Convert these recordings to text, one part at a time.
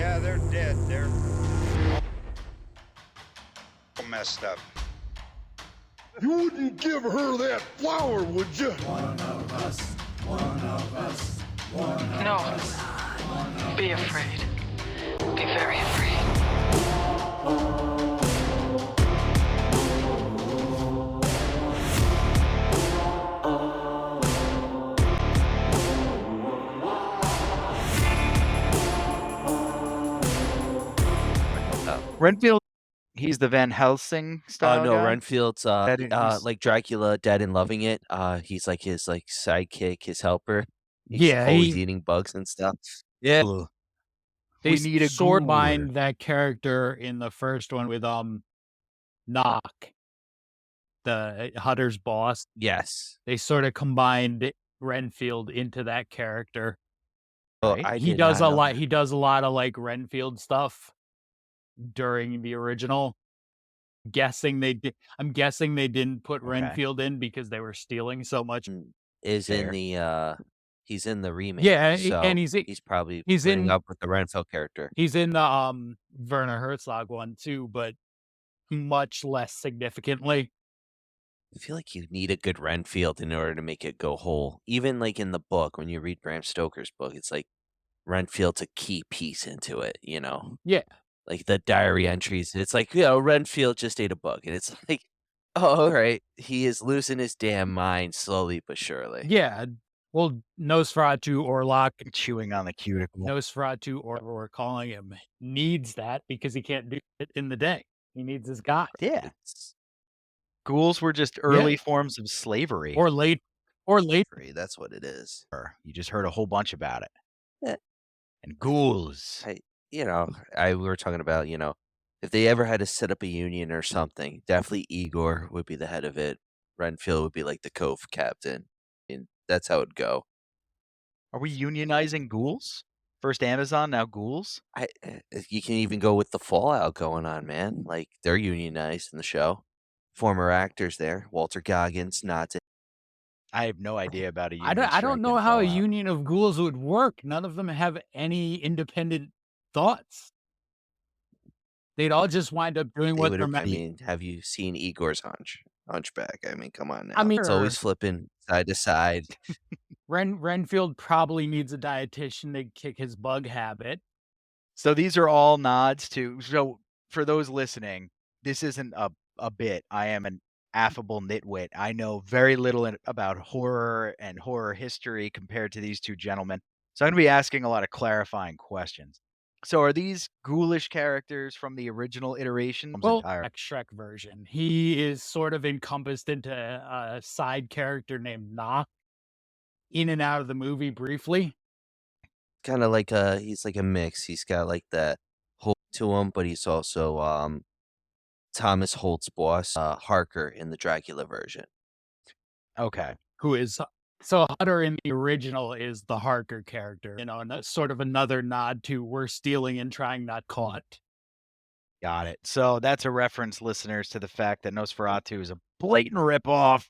Yeah, they're dead. They're all messed up. You wouldn't give her that flower, would you? No. Be afraid. Be very afraid. Renfield, he's the Van Helsing style no, guy? Renfield's like Dracula, Dead and Loving It. He's like his sidekick, his helper. He's Yeah, always eating bugs and stuff. Yeah. They We need a sort ghouler. combined that character in the first one with Knock, the Hutter's boss. Yes. They sort of combined Renfield into that character. Well, Right. I He did does not a know lot. that. He does a lot of like Renfield stuff during the original. I'm guessing they didn't put Okay. Renfield in because they were stealing so much. Is in Fair. the he's in the remake. Yeah, so and he's probably he's putting in- up with the Renfield character. He's in the Werner Herzog one too, but much less significantly. I feel like you need a good Renfield in order to make it go whole. Even like in the book, when you read Bram Stoker's book, it's like Renfield's a key piece into it, you know? Yeah. Like the diary entries. It's like, Renfield just ate a bug. And it's like, oh, all right. He is losing his damn mind slowly but surely. Yeah. Well, Nosferatu Orlok, Chewing on the cuticle. Nosferatu, or whatever we're calling him, needs that because he can't do it in the day. He needs his god. Yeah. It's- Ghouls were just early forms of slavery. Or late. That's what it is. You just heard a whole bunch about it. Yeah. And ghouls. We were talking about, if they ever had to set up a union or something, definitely Igor would be the head of it. Renfield would be like the cove captain. And that's how it'd go. Are we unionizing ghouls? First Amazon, now ghouls? You can even go with the Fallout going on, man. Like, they're unionized in the show. Former actors there. Walter Goggins, not I have no idea about a union. I don't know how a union. union of ghouls would work. None of them have any independent thoughts. They'd all just wind up doing what they're meant. have you seen Igor's hunchback? I mean, come on now. I mean, It's always flipping side to side. Renfield probably needs a dietitian to kick his bug habit. So these are all nods to. So for those listening, this isn't a bit. I am an affable nitwit. I know very little about horror and horror history compared to these two gentlemen. So I'm going to be asking a lot of clarifying questions. So are these ghoulish characters from the original iteration? Well, Shrek version. He is sort of encompassed into a side character named Knock, in and out of the movie briefly. Kind of like he's like a mix. He's got like that Holt to him, but he's also Thomas Holt's boss, Harker in the Dracula version. Okay. Who is so Hutter in the original is the Harker character, and that's sort of another nod to we're stealing and trying not caught. Got it. So that's a reference, listeners, to the fact that Nosferatu is a blatant ripoff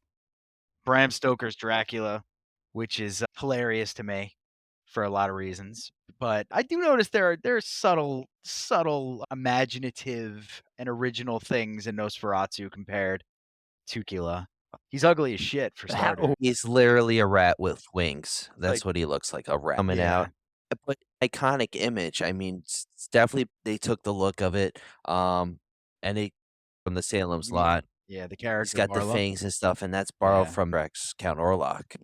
Bram Stoker's Dracula, which is hilarious to me for a lot of reasons. But I do notice there are subtle, imaginative, and original things in Nosferatu compared to Dracula. He's ugly as shit for starters. He's literally a rat with wings. That's Like- what he looks like, a rat coming Yeah. out. But iconic image. I mean, it's definitely they took the look of it. And they from the Salem's Lot. Yeah, the character. He's got the Marlowe. fangs and stuff, and that's borrowed Yeah. from Rex Count Orlok.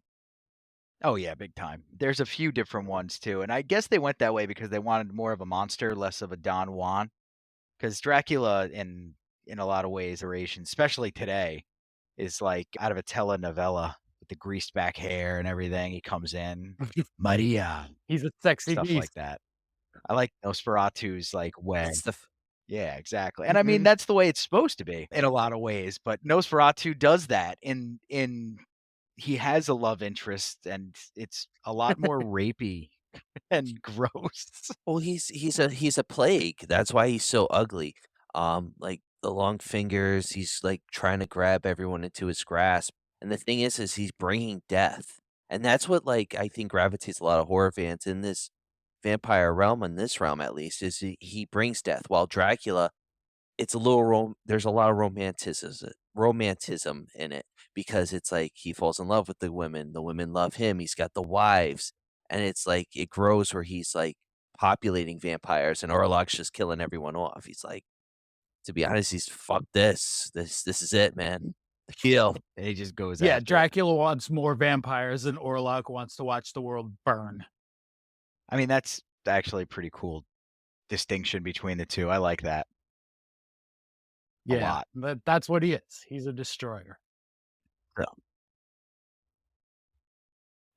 Oh yeah, big time. There's a few different ones too, and I guess they went that way because they wanted more of a monster, less of a Don Juan. Because Dracula, in a lot of ways, especially today, is like out of a telenovela with the greased back hair and everything. He comes in, Maria, He's a sexy stuff beast. like that. I like Nosferatu's like way. That's the Yeah, exactly. And I mean, that's the way it's supposed to be in a lot of ways. But Nosferatu does that in he has a love interest, and it's a lot more rapey and gross. well, he's a plague. That's why he's so ugly. Like the long fingers. He's like trying to grab everyone into his grasp. And the thing is he's bringing death, and that's what like I think gravitates a lot of horror fans in this vampire realm, in this realm at least, is he brings death. While Dracula, it's a little there's a lot of romanticism in it, because it's like he falls in love with the women love him, he's got the wives, and it's like it grows where he's like populating vampires, and Orlok's just killing everyone off. He's like, to be honest, he's fuck this is it, man. The kill. And he just goes Yeah, after it. Dracula wants more vampires than Orlok wants to watch the world burn. I mean, that's actually a pretty cool distinction between the two. I like that. A Yeah, lot. that's what he is. He's a destroyer.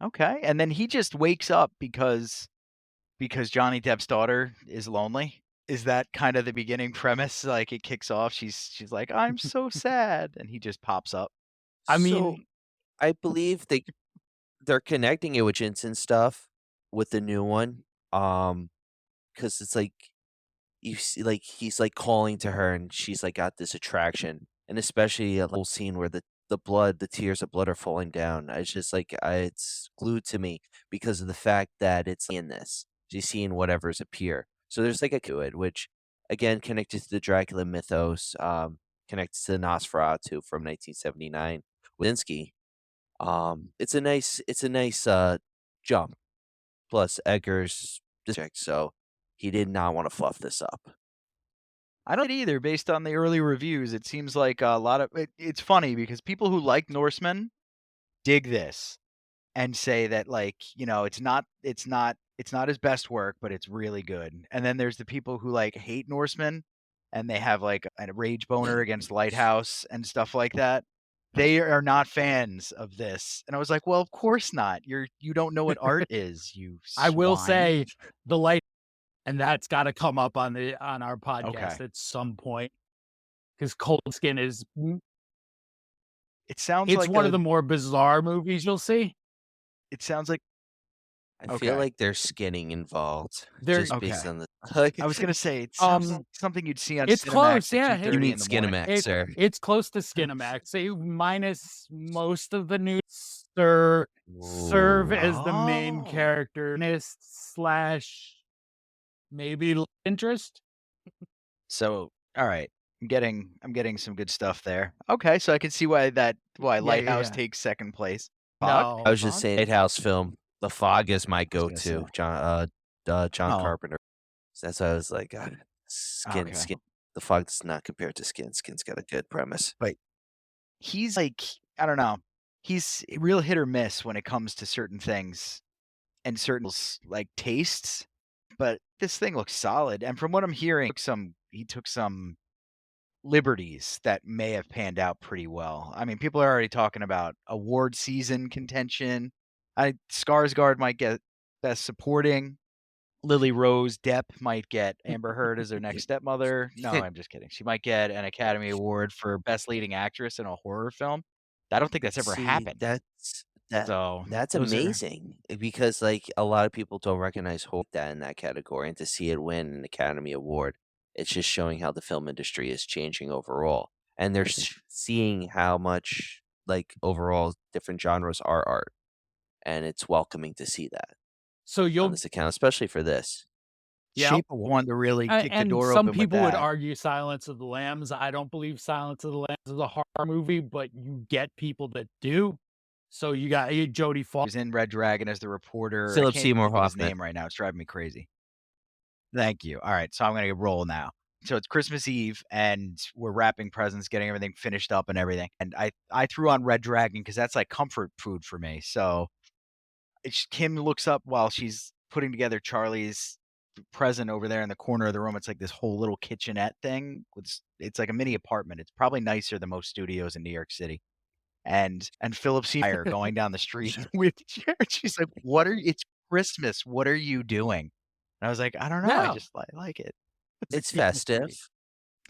Okay, and then he just wakes up because Johnny Depp's daughter is lonely. Is that kind of the beginning premise? Like it kicks off, she's like, "I'm so sad," and he just pops up. I So, mean, I believe they're connecting it with Jensen stuff with the new one, because it's like you see, like he's like calling to her, and she's like got this attraction, and especially a whole scene where the tears of blood are falling down. It's just like it's glued to me because of the fact that it's in this. She's seeing whatever's appear. So there's like a to it, which again connected to the Dracula mythos, connected to Nosferatu from 1979. Winsky. It's a nice jump. Plus Edgar's district, so he did not want to fluff this up. I don't either. Based on the early reviews, it seems like a lot of it's funny because people who like Norsemen dig this and say that like it's not his best work, but it's really good. And then there's the people who like hate Norsemen and they have like a rage boner against Lighthouse and stuff like that. They are not fans of this. And I was like, well, of course not. You don't know what art is, you I will swine. say the light, and that's got to come up on our podcast Okay. at some point, because Cold Skin is It sounds it's like one of the more bizarre movies you'll see. it sounds like I feel okay. like there's skinning involved, There- just based Okay. on the like. I was gonna say it sounds like something you'd see on it's Cinemax close, at yeah. 2:30 You mean in the morning. Skinemax, sir? It's close to Skinemax. They minus most of the news serve as the main Oh. character slash maybe interest. So, all right, I'm getting some good stuff there. Okay, so I can see why Lighthouse yeah. takes second place. No, I was just saying, Lighthouse film. The Fog is my gonna go-to. say. John Oh. Carpenter. So that's why I was like, Skin. Okay. The Fog does not compare to Skin. Skin's got a good premise. He's like, I don't know. He's real hit or miss when it comes to certain things and certain like tastes, but this thing looks solid. And from what I'm hearing, he took some liberties that may have panned out pretty well. I mean, people are already talking about award season contention. Skarsgård might get Best Supporting. Lily Rose Depp might get Amber Heard as her next stepmother. No, I'm just kidding. She might get an Academy Award for Best Leading Actress in a horror film. I don't think that's ever See, happened. that's So that's those are- amazing, because like a lot of people don't recognize Hope that in that category, and to see it win an Academy Award, it's just showing how the film industry is changing overall, and they're seeing how much like overall different genres are art, and it's welcoming to see that so on you'll this account, especially for this. yeah. Shape of One to really kick the And door some open with people would that. argue Silence of the Lambs. I don't believe Silence of the Lambs is a horror movie, but you get people that do. So you got Jodie He Foster. was in Red Dragon as the reporter. Philip I can't Seymour think of his Hoffman. name right now. It's driving me crazy. Thank you. All right, so I'm gonna roll now. So it's Christmas Eve, and we're wrapping presents, getting everything finished up and everything. And I threw on Red Dragon because that's like comfort food for me. So Kim looks up while she's putting together Charlie's present over there in the corner of the room. It's like this whole little kitchenette thing. It's like a mini apartment. It's probably nicer than most studios in New York City. And Philip Seymour going down the street with she's like, "What are you? It's Christmas. What are you doing?" And I was like, "I don't know. I No. just like it." It's festive.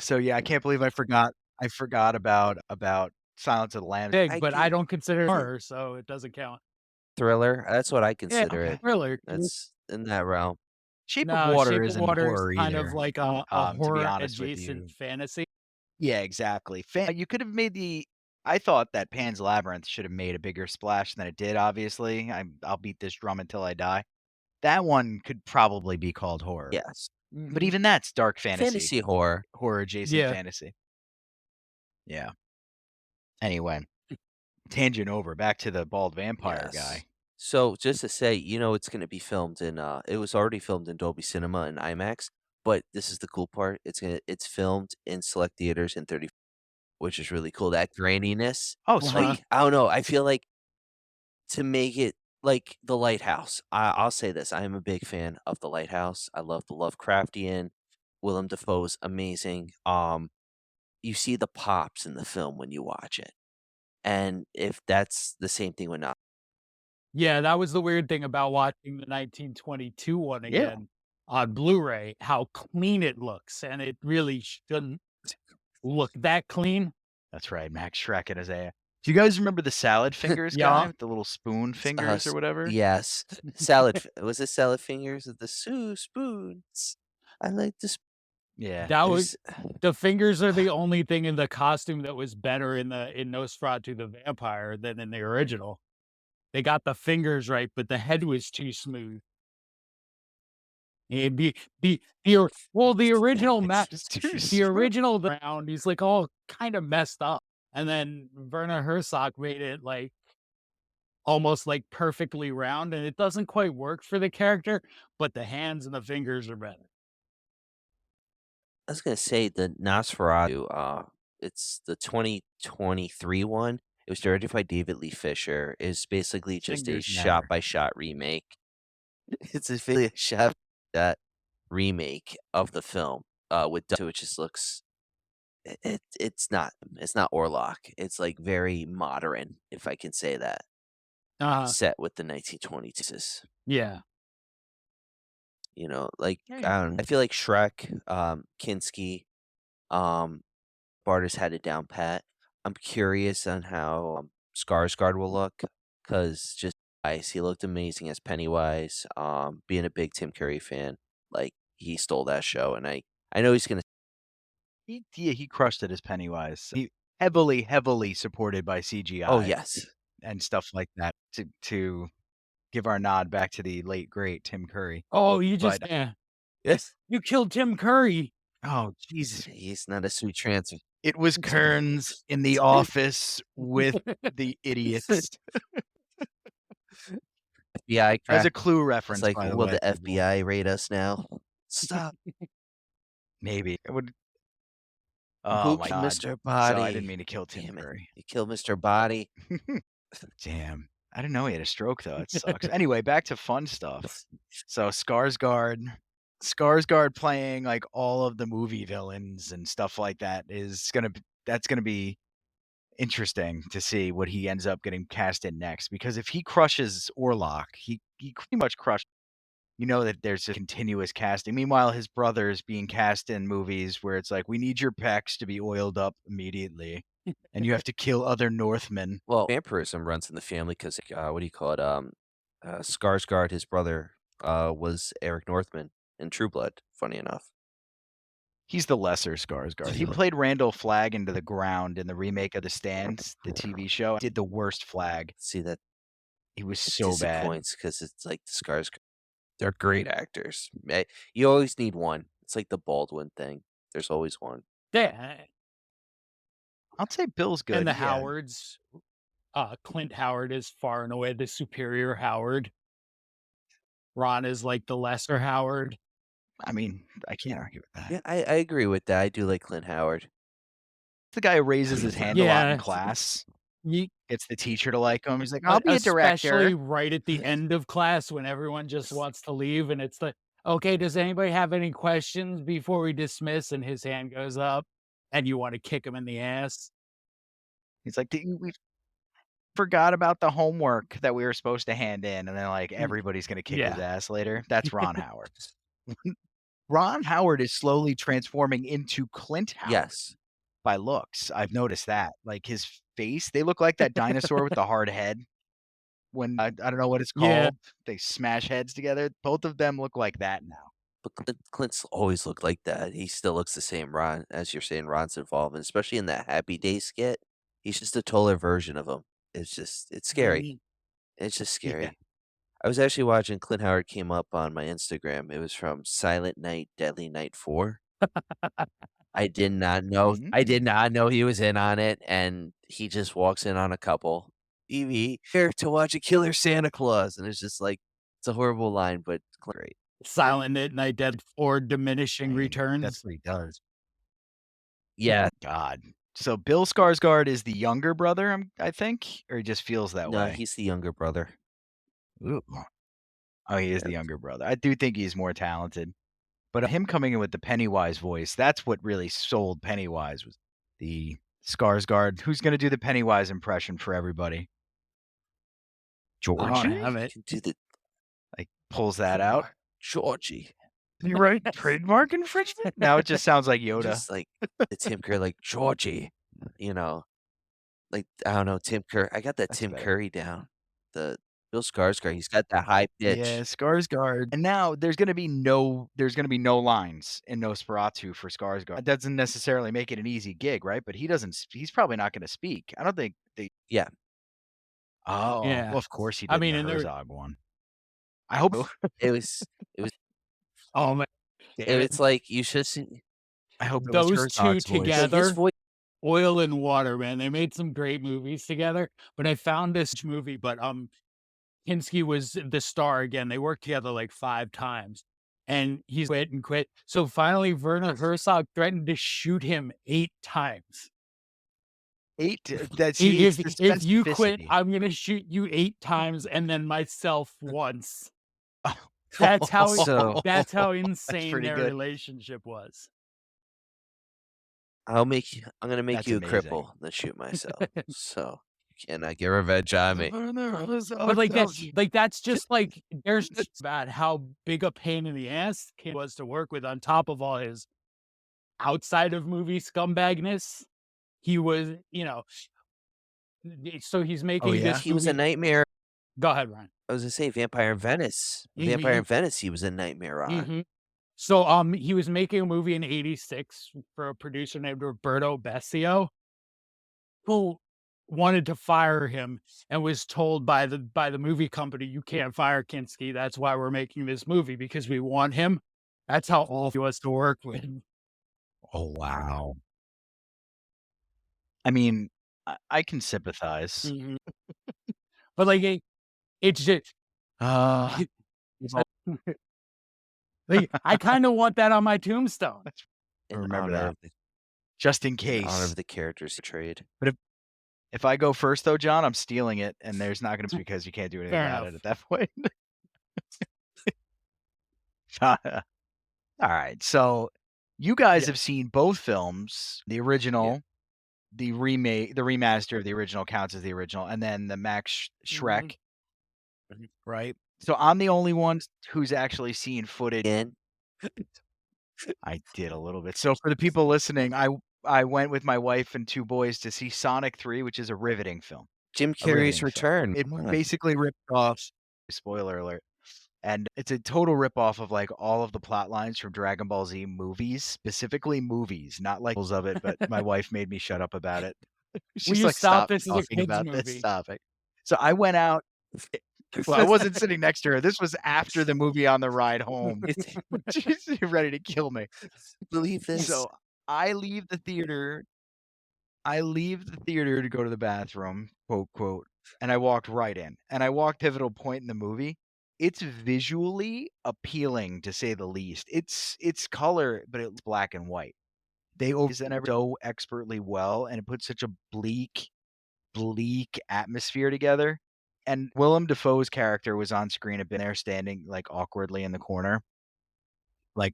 So yeah, I can't believe I forgot about Silence of the Lambs. Big, I but get I it. don't consider it horror, so it doesn't count. Thriller. That's what I Yeah, consider it. thriller. That's in that realm. Shape No, of Water Shape of isn't Water horror is kind either. of like a to be horror honest with you. adjacent fantasy. Yeah, exactly. You could have made I thought that Pan's Labyrinth should have made a bigger splash than it did. Obviously, I'll beat this drum until I die. that one could probably be called horror. Yes. But Mhm. even that's dark Fantasy horror. horror adjacent Yeah. fantasy. Yeah. Anyway, tangent over, back to the bald vampire Yes. guy. So just to say, it's gonna be filmed in it was already filmed in Dolby Cinema and IMAX, but this is the cool part. It's filmed in select theaters in 30, which is really cool. That graininess. Oh, Uh-huh. sweet. Like, I don't know. I feel like to make it like The Lighthouse. I'll say this. I am a big fan of The Lighthouse. I love the Lovecraftian. Willem Dafoe's amazing. You see the pops in the film when you watch it. And if that's the same thing with not Yeah, that was the weird thing about watching the 1922 one Yeah. again on Blu-ray, how clean it looks, and it really shouldn't look that clean. That's right, Max Shrek and Isaiah. Do you guys remember the salad fingers guy Yeah. with the little spoon fingers or whatever? yes. Was it salad fingers with the spoons? I like the Yeah. That was there's the fingers are the only thing in the costume that was better in Nosferatu the Vampire than in the original. They got the fingers right, but the head was too smooth. And the original It's just too the smooth. original round, he's like all kind of messed up. And then Werner Herzog made it like almost like perfectly round, and it doesn't quite work for the character, but the hands and the fingers are better. I was gonna say the Nosferatu, it's the 2023 one. It was directed by David Lee Fisher. It's basically just a Fingers matter. shot by shot remake. It's basically a shot that remake of the film, so it just looks it's not Orlok. It's like very modern, if I can say that, Uh-huh. set with the 1920s. Yeah. Like Yeah. I don't know. I feel like Shrek, Kinski, um, Bartis had it down pat. I'm curious on how Skarsgård will look because just Ice, he looked amazing as Pennywise. Being a big Tim Curry fan, like he stole that show, and I know he's gonna. He crushed it as Pennywise. He heavily supported by Oh CGI yes, and stuff like that to give our nod back to the late great Tim Curry. Oh, you just But yes. you killed Tim Curry. oh Jesus, He's not a sweet transfer. it was Kearns in the office with the idiots. FBI As a crack. clue It's reference, like, by the will way. the FBI raid us now? Stop. Maybe it would. Oh my Oops, god! Mr. So Body. I didn't mean to kill Tim Damn it. Curry. You killed Mr. Body. Damn, I didn't know he had a stroke though. It sucks. Anyway, back to fun stuff. So Skarsgård playing like all of the movie villains and stuff like that that's gonna be interesting to see what he ends up getting cast in next. Because if he crushes Orlok, he pretty much crushed. You know that there's a continuous casting. Meanwhile, his brother's being cast in movies where it's like, we need your pecs to be oiled up immediately, and you have to kill other Northmen. Well, vampirism runs in the family because, what do you call it? Skarsgård, his brother, was Eric Northman in True Blood, funny enough. He's the lesser Skarsgård. He played Randall Flagg into the ground in the remake of The Stand, the TV show. Did the worst Flagg. See, that He was so bad. disappoints because it's like the Skarsgård. They're great actors. You always need one. It's like the Baldwin thing. There's always one. Yeah. I'll say Bill's good. And the yeah. Howards. Clint Howard is far and away the superior Howard. Ron is like the lesser Howard. I mean, I can't argue with that. Yeah, I agree with that. I do like Clint Howard. The guy who raises his hand a lot in Yeah. class. Ye Gets the teacher to like him. He's like, I'll be a Especially director. right at the end of class when everyone just wants to leave and it's like, okay, does anybody have any questions before we dismiss? And his hand goes up and you want to kick him in the ass. He's like, we forgot about the homework that we were supposed to hand in. And then like everybody's gonna kick his ass later. That's Ron Howard. Ron Howard is slowly transforming into Clint Howard. Yes. By looks. I've noticed that. Like his face, they look like that dinosaur with the hard head. When I don't know what it's called. Yeah. They smash heads together. Both of them look like that now. But Clint's always looked like that. He still looks the same, Ron, as you're saying, Ron's involved, and especially in that Happy Day skit. He's just a taller version of him. It's scary. Mhm. It's just Yeah. scary. I was actually watching Clint Howard came up on my Instagram. It was from Silent Night, Deadly Night 4. I did not know he was in on it, and he just walks in on a couple. Evie, here to watch a killer Santa Claus, and it's just like it's a horrible line, but great. Silent Night, Dead, or Diminishing That's Returns. what he does. Yeah, God. So Bill Skarsgård is the younger brother, I think, or he just feels that no, way. he's the younger brother. Ooh. Oh, he is the younger brother. I do think he's more talented. But him coming in with the Pennywise voice, that's what really sold Pennywise, was the Skarsgård. Who's going to do the Pennywise impression for everybody? I don't Georgie? have You it. can do the Like, pulls that out. Georgie. Did you write trademark infringement? Now it just sounds like Yoda. Just like the Tim Curry, like Georgie, like I don't know, Tim Curry. I got that That's Tim better. Curry down. The Bill Skarsgård, he's got that high pitch. Yeah, Skarsgård. And now there's gonna be no lines in Nosferatu for Skarsgård. That doesn't necessarily make it an easy gig, right? But he's probably not gonna speak. I don't think they. Yeah. Oh, Yeah. well, of course he I did mean, in and the there- Herzog one. I hope. It was Oh man, it's like you should see I hope it was those two Herzog's voice. like his together, voice. Oil and Water, man. They made some great movies together. But I found this movie, but Kinski was the star again. They worked together like 5 times, and he's quit and quit. So finally, Werner Herzog threatened to shoot him 8 times. 8. That's if If you quit, specificity. I'm gonna shoot you 8 times, and then myself once. Oh. That's how So- that's how insane pretty their good. relationship was. I'm gonna make That's you amazing. a cripple than shoot myself. So you cannot get revenge on me. But that's just like there's just about how big a pain in the ass Kim was to work with on top of all his outside of movie scumbagness. He was, so he's making yeah? this He was a movie- nightmare. Go ahead, Ryan. I was gonna say Vampire in Venice. Vampire in Venice, he was a nightmare on. Mhm. So he was making a movie in '86 for a producer named Roberto Bessio, who wanted to fire him and was told by the movie company, "You can't fire Kinski. That's why we're making this movie, because we want him." That's how awful he was to work with. Oh, wow. I mean, I can sympathize. Mhm. But like it's just like I kind of want that on my tombstone. In Remember honor that. of the, Just in in honor case. of the characters portrayed. If I go first, though, John, I'm stealing it, and there's not going to be because you can't do anything Fair about enough. it at that point. All right. So you guys Yeah. have seen both films, the original, the remake, the remaster of the original counts as the original, and then the Max Shrek, right? So I'm the only one who's actually seen footage. Again, I did a little bit. So for the people listening, I went with my wife and 2 boys to see Sonic 3, which is a riveting film. Jim A riveting Carrey's film. return. It Come on. basically ripped off, spoiler alert, and it's a total ripoff of like all of the plot lines from Dragon Ball Z movies, specifically movies, not like of it, but my wife made me shut up about it. She's you like, stop? stop This is a talking kid's about movie." this topic. So I went out. Well, I wasn't sitting next to her. This was after the movie on the ride home. She's ready to kill me. Believe this. So I leave the theater to go to the bathroom, quote, quote, and I walked right in. And I walked pivotal point in the movie. It's visually appealing, to say the least. It's color, but it's black and white. They overpresent it so expertly well, and it puts such a bleak atmosphere together. And Willem Dafoe's character was on screen, had been there standing like awkwardly in the corner, like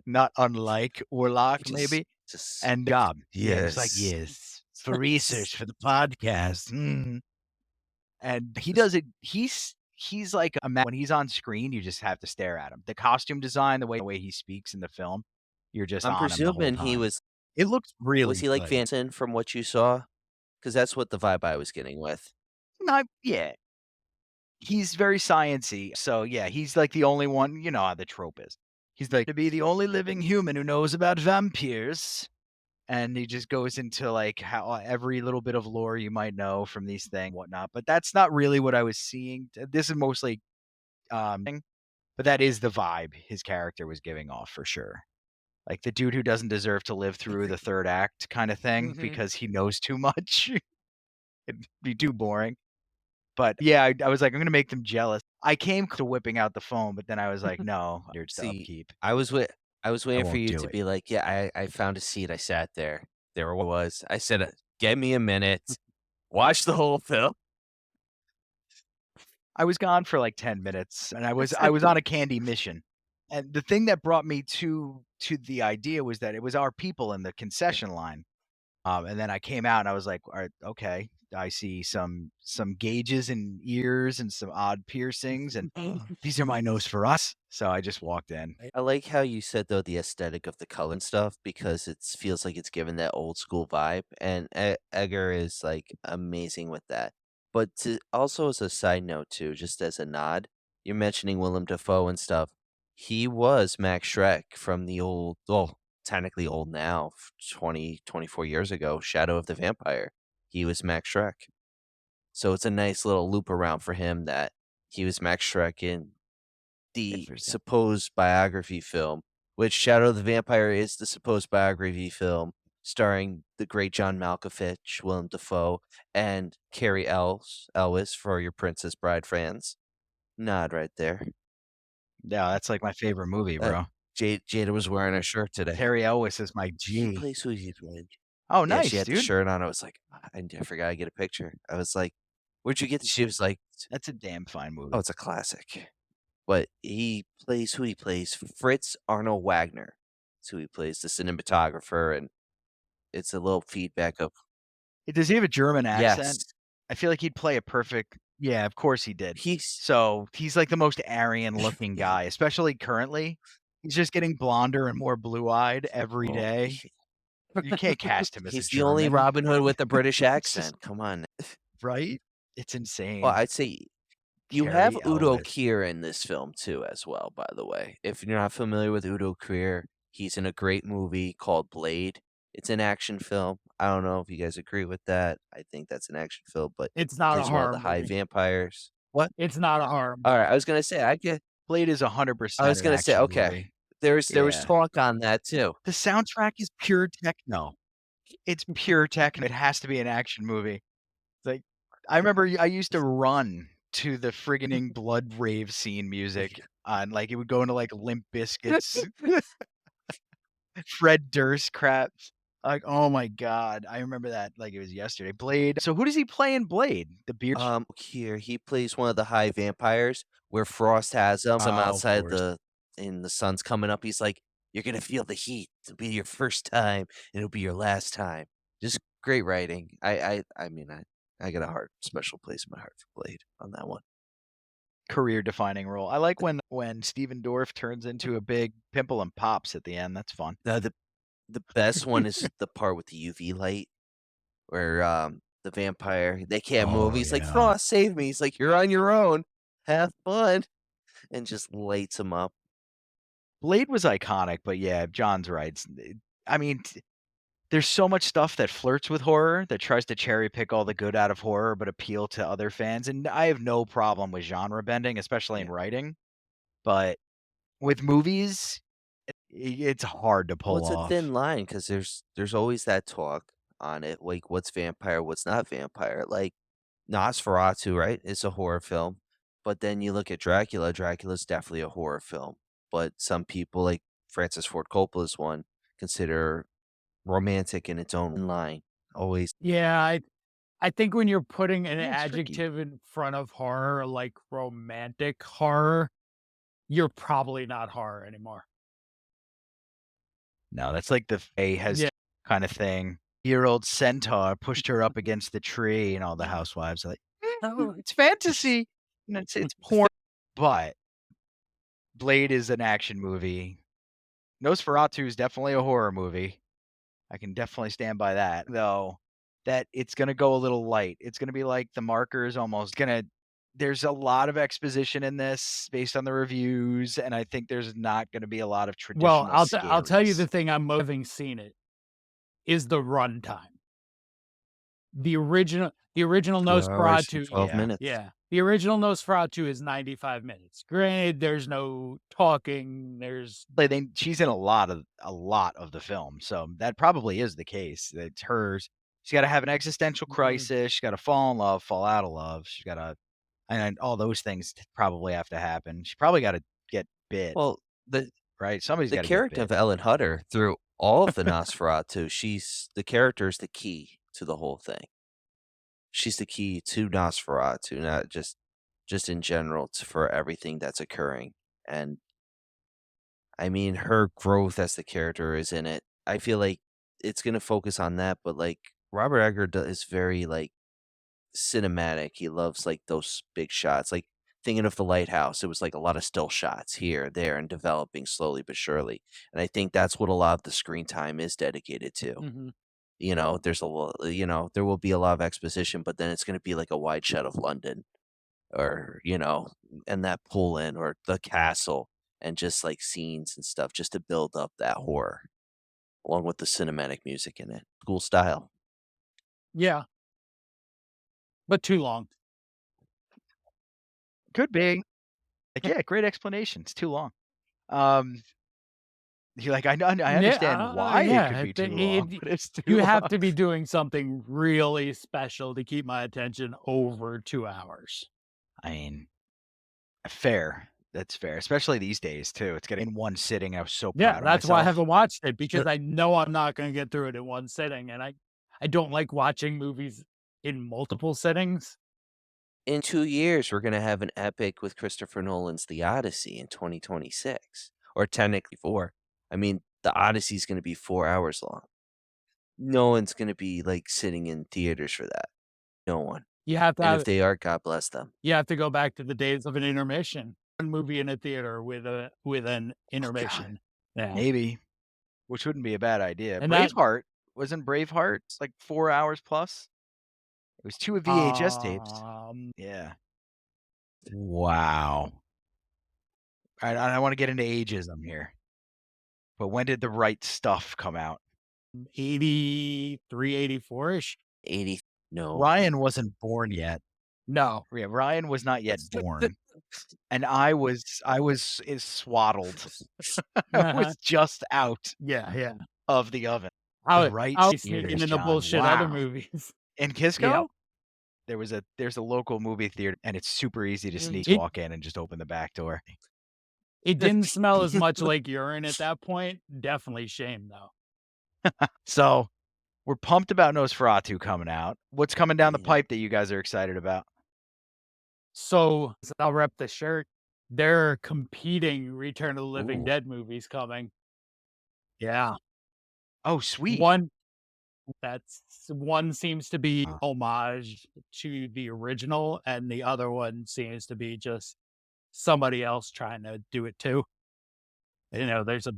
not unlike Orlok, maybe. Just And yeah, it's like, Yes. yes, for research for the podcast. And he does it. He's like a man. When he's on screen, you just have to stare at him. The costume design, the way he speaks in the film, you're just I'm on him the whole presuming he time. was It looks really was he like good. Vanson from what you saw? Because that's what the vibe I was getting with. Yeah. He's very sciencey. So yeah, he's like the only one. You know how the trope is. He's like to be the only living human who knows about vampires. And he just goes into like how every little bit of lore you might know from these things, whatnot. But that's not really what I was seeing. This is mostly but that is the vibe his character was giving off for sure. Like the dude who doesn't deserve to live through the third act kind of thing because he knows too much. It'd be too boring. But yeah, I was like, I'm gonna make them jealous. I came to whipping out the phone, but then I was like, no, here's the See, upkeep. I was waiting for won't you do to it. be like, yeah, I found a seat. I sat there. There it was. I said, "Get me a minute. Watch the whole film." I was gone for like 10 minutes and I was on a candy mission. And the thing that brought me to the idea was that it was our people in the concession line. And then I came out and I was like, all right, okay, I see some gauges and ears and some odd piercings, and these are my Nosferatu. So I just walked in. I like how you said though the aesthetic of the color and stuff because it feels like it's given that old school vibe, and Edgar is like amazing with that. But also as a side note too, just as a nod, you're mentioning Willem Dafoe and stuff. He was Max Schreck from the old, well, technically old now, 20, 24 years ago, Shadow of the Vampire. He was Max Schreck. So it's a nice little loop around for him that he was Max Schreck in the Interesting. supposed biography film, which Shadow of the Vampire is the supposed biography film starring the great John Malkovich, Willem Dafoe, and Carrie Elwes for your Princess Bride fans. Nod right there. Yeah, that's like my favorite movie, bro. Jada was wearing a shirt today. Terry Elwes is my He G. plays who he played. Oh, Yeah, nice, she had the dude. shirt on. I was like, I forgot to get a picture. I was like, where'd you get this? She was like, That's a damn fine movie. oh, it's a classic. But he plays who he plays. Fritz Arnold Wagner. That's who he plays, the cinematographer, and it's a little feedback of Does he have a German accent? yes. I feel like he'd play a perfect. Yeah, of course he did. He's So he's like the most Aryan looking guy, especially currently. He's just getting blonder and more blue eyed every well, day. You can't cast him as a he's the German. only Robin Hood with a British It's just- accent. Come on. right? It's insane. Well, I'd say you Carrie have Udo Elwes. Kier in this film too, as well. By the way, if you're not familiar with Udo Kier, he's in a great movie called Blade. It's an action film. I don't know if you guys agree with that. I think that's an action film, but It's not a he's one of horror the high movie. vampires. What? It's not a horror movie. All right, I was gonna say Blade is 100%. I was gonna say okay. Movie. There was Yeah. talk on that too. The soundtrack is pure techno. It's pure techno. It has to be an action movie. It's like I remember I used to run to the friggin' blood rave scene music on like it would go into like Limp Biscuits, Fred Durst crap. Like, oh my god, I remember that like it was yesterday. Blade. So who does he play in Blade? The beard. Here he plays one of the high vampires where Frost has him. Some Oh, of outside course. and the sun's coming up. He's like, "You're gonna feel the heat. It'll be your first time, and it'll be your last time." Just great writing. I mean, I got a special place in my heart for Blade on that one. Career defining role. I like when Steven Dorff turns into a big pimple and pops at the end. That's fun. The best one is the part with the UV light where the vampire they can't move. He's like, "Frost, save me!" He's like, "You're on your own. Have fun," and just lights him up. Blade was iconic, but yeah, John's right. I mean, there's so much stuff that flirts with horror that tries to cherry pick all the good out of horror, but appeal to other fans. And I have no problem with genre bending, especially in writing. But with movies, it's hard to Well, pull it's a off. thin line because there's always that talk on it, like what's vampire, what's not vampire. Like Nosferatu, right? It's a horror film, but then you look at Dracula. Dracula's definitely a horror film, but some people, like Francis Ford Coppola's one, consider romantic in its own line. Always, Yeah, I think when you're putting an Yeah, it's tricky. adjective in front of horror, like romantic horror, you're probably not horror anymore. No, that's like the A has Yeah. kind of thing. Year-old centaur pushed her up against the tree, and all the housewives are like, no, it's fantasy. And it's porn. But Blade is an action movie. Nosferatu is definitely a horror movie. I can definitely stand by that, though. That it's gonna go a little light. It's gonna be like The Markers, almost gonna. There's a lot of exposition in this based on the reviews, and I think there's not gonna be a lot of traditional. Well, I'll tell you the scaries. thing I'm most having seen it is the runtime. The original 2 hours and Nosferatu, 12 Yeah. minutes. yeah, The original Nosferatu is 95 minutes. Granted, there's no talking. She's in a lot of the film, so that probably is the case. It's hers. She's got to have an existential crisis. She's got to fall in love, fall out of love. She's got to, and all those things probably have to happen. She probably got to get bit, Well, the right? Somebody's the got to get character of bit. Ellen Hutter through all of the Nosferatu, the character is the key to the whole thing. She's the key to Nosferatu, not just in general for everything that's occurring. And I mean, her growth as the character is in it. I feel like it's gonna focus on that, but like Robert Eggers is very like cinematic. He loves like those big shots. Like thinking of the lighthouse, it was like a lot of still shots here, there, and developing slowly but surely. And I think that's what a lot of the screen time is dedicated to. Mhm. There's there will be a lot of exposition, but then it's going to be like a wide shot of London or, and that pull in or the castle and just like scenes and stuff just to build up that horror along with the cinematic music in it. Cool style. Yeah, but too long. Could be. Like, yeah, great explanation. It's too long. You're like, I understand why it could be too long, but it's too You have long. to be doing something really special to keep my attention over 2 hours. I mean, fair. That's fair, especially these days too. It's getting in one sitting. I was so proud Yeah, of that's why I myself. haven't watched it because I know I'm not gonna get through it in one sitting, and I don't like watching movies in multiple sittings. In 2 years, we're gonna have an epic with Christopher Nolan's The Odyssey in 2026, or technically 4. I mean, The Odyssey is gonna be 4 hours long. No one's gonna be, like, sitting in theaters for that. No one. You have to And if have they are, God bless them. you have to go back to the days of an intermission. One movie in a theater with an intermission. Yeah. Maybe, which wouldn't be a bad idea. And that Braveheart wasn't Braveheart like 4 hours plus? It was 2 VHS tapes. Yeah. Wow. I don't want to get into ageism here, but when did The Right Stuff come out? 83, 84-ish? 80 no. Ryan wasn't born yet. No. Yeah, Ryan was not yet born, and I was swaddled. I was just out Yeah. of the oven. I The Right was Theaters, sneaking into John. bullshit other Wow. movies. In Kisco? There's a local movie theater, and it's super easy to sneak walk in and just open the back door. It didn't smell as much like urine at that point. Definitely shame, though. So, we're pumped about Nosferatu coming out. What's coming down the Yeah. pipe that you guys are excited about? So, I'll rep the shirt. There are competing Return of the Living Ooh. Dead movies coming. Yeah. Oh, sweet. One seems to be Huh. homage to the original, and the other one seems to be just somebody else trying to do it too. There's a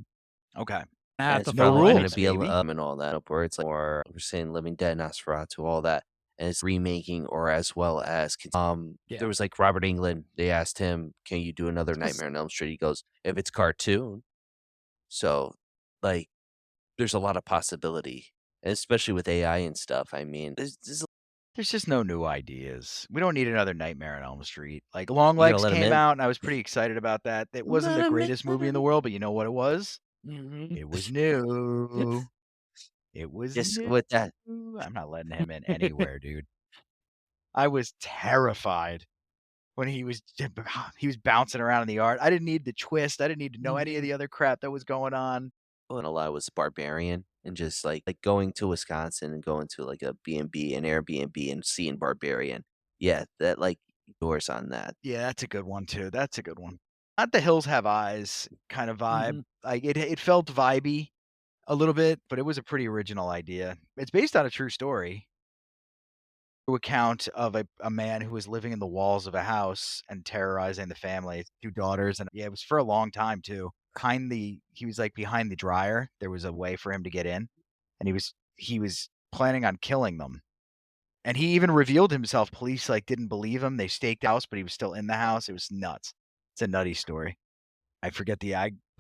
Okay. And it's to no probably follow gonna rules, be a baby. and all that, where it's like more we're saying Living Dead, Nosferatu, all that, and it's remaking or as well as Yeah. there was like Robert Englund. They asked him, "Can you do another Nightmare on Elm Street?" He goes, "If it's cartoon." So, like, there's a lot of possibility, and especially with AI and stuff. I mean, There's just no new ideas. We don't need another Nightmare on Elm Street. Like, Long you gotta Legs let him came in. out, and I was pretty excited about that. It wasn't the greatest movie in the world, but you know what it was? Mhm. It was new. It was Just new. with that, I'm not letting him in anywhere, dude. I was terrified when he was bouncing around in the yard. I didn't need the twist. I didn't need to know any of the other crap that was going on. and a lot was Barbarian, and just like going to Wisconsin and going to like a B&B, an Airbnb, and seeing Barbarian. Yeah, that like doors on that. Yeah, that's a good one too. That's a good one. Not The Hills Have Eyes kind of vibe. Mhm. Like it felt vibey a little bit, but it was a pretty original idea. It's based on a true story. True account of a man who was living in the walls of a house and terrorizing the family, 2 daughters, and yeah, it was for a long time too. He was like behind the dryer. There was a way for him to get in, and he was planning on killing them. And he even revealed himself. Police like didn't believe him. They staked the house, but he was still in the house. It was nuts. It's a nutty story. I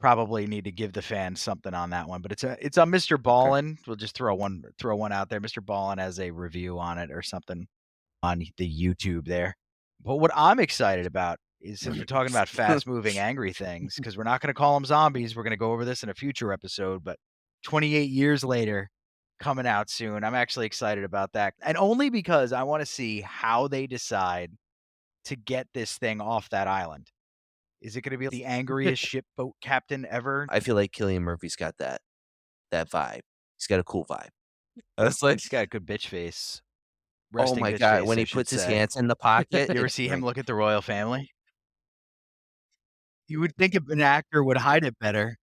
probably need to give the fans something on that one, but it's a Mr. Ballin. We'll just throw one out there. Mr. Ballin has a review on it or something on the YouTube there. But what I'm excited about is, since we're talking about fast-moving, angry things, because we're not going to call them zombies. We're going to go over this in a future episode. But 28 years later, coming out soon. I'm actually excited about that. And only because I want to see how they decide to get this thing off that island. Is it going to be the angriest shipboat captain ever? I feel like Cillian Murphy's got that vibe. He's got a cool vibe. That's like, He's got a good bitch face. oh Resting my bitch god, face, when I he should puts his say. hands in the pocket. You ever it's see him like- look at the royal family? You would think an actor would hide it better.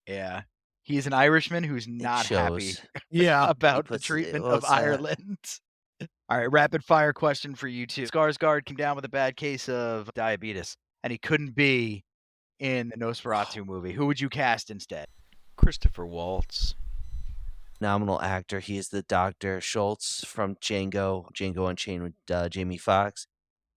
Yeah. He's an Irishman who's it not happy shows. Yeah. about the puts- treatment well, of it's, Ireland. All right, rapid fire question for you two. Skarsgård came down with a bad case of diabetes, and he couldn't be in the Nosferatu movie. Who would you cast instead? Christopher Waltz. Phenomenal actor. He is the Dr. Schultz from Django Unchained with Jamie Foxx.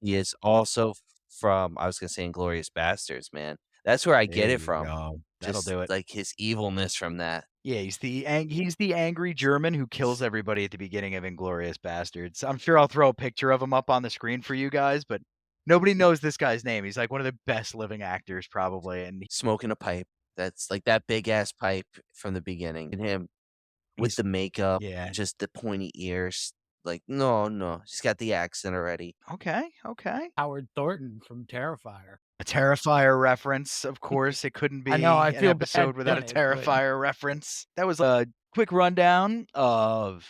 He is also from, I was going to say, Inglourious Bastards, man. That's where I get There it you from. go. That'll Just do it. like his evilness from that. Yeah, he's the angry German who kills everybody at the beginning of Inglourious Bastards. I'm sure I'll throw a picture of him up on the screen for you guys, but nobody knows this guy's name. He's like one of the best living actors, probably, and Smoking a pipe. That's like that big ass pipe from the beginning. And him with he's the makeup, yeah. just the pointy ears. Like, no, he's got the accent already. Okay. Howard Thornton from Terrifier. A Terrifier reference, of course. It couldn't be I know, I an feel bad episode without a doing it, but- Terrifier reference. That was a quick rundown of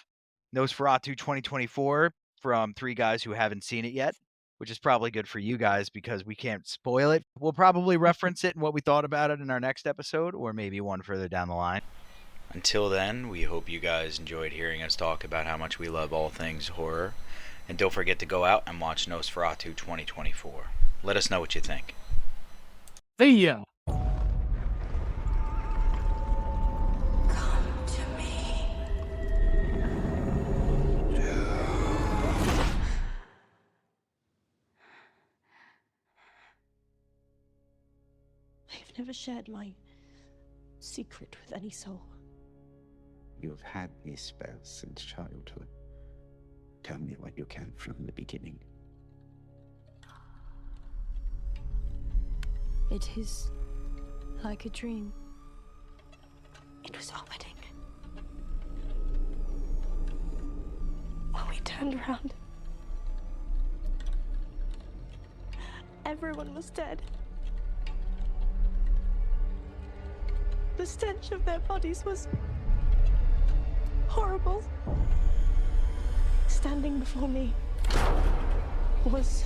Nosferatu 2024 from three guys who haven't seen it yet, which is probably good for you guys because we can't spoil it. We'll probably reference it and what we thought about it in our next episode, or maybe one further down the line. Until then, we hope you guys enjoyed hearing us talk about how much we love all things horror. And don't forget to go out and watch Nosferatu 2024. Let us know what you think. See ya. Come to me. I've never shared my secret with any soul. You've had these spells since childhood. Tell me what you can from the beginning. It is like a dream. It was our wedding. When we turned around, everyone was dead. The stench of their bodies was horrible. Standing before me was